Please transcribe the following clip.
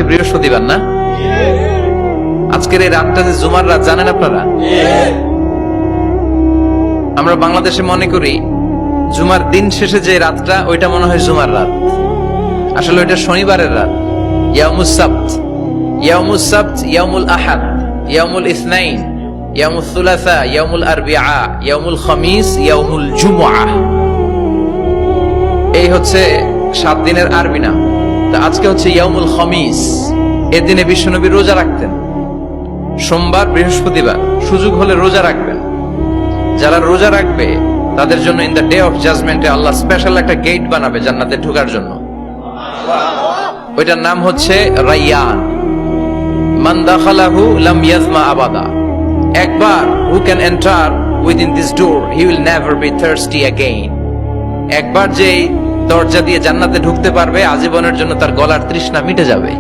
আজকে বৃহস্পতিবার না? আজকের এই রাতটা যে জুমার রাত জানেন আপনারা? আমরা বাংলাদেশে মনে করি জুমার দিন শেষে যে রাতটা ওইটা মনে হয় জুমার রাত, আসলে ওইটা শনিবারের রাত। ইয়াউমুস সাবত, ইয়াউমুস সাবত, ইয়াউমুল আহাদ, ইয়াউমুল ইসনাইন, ইয়াউমুল সুলাসা, ইয়াউমুল আরবিআ, ইয়াউমুল খামিস, ইয়াউমুল জুমআহ। এই হচ্ছে 7 দিনের আরবি নাম। তা আজকে হচ্ছে ইয়াউমুল খামিস। এর দিনে বিশ্বনবী রোজা রাখতেন। সোমবার, বৃহস্পতিবার সুযোগ হলে রোজা রাখবেন। যারা রোজা রাখবে তাদের জন্য ইন দ্য ডে অফ জাজমেন্টে আল্লাহ স্পেশাল একটা গেট বানাবে জান্নাতে ঢোকার জন্য। ওইটার নাম হচ্ছে রাইয়ান। মান দাখালাহু লাম ইয়াজমা আবাদা। একবার who can enter within this door he will never be thirsty again. একবার যে দরজা দিয়ে জান্নাতে ঢুকতে পারবে আজীবনের জন্য তার গলার তৃষ্ণা মিটে যাবে।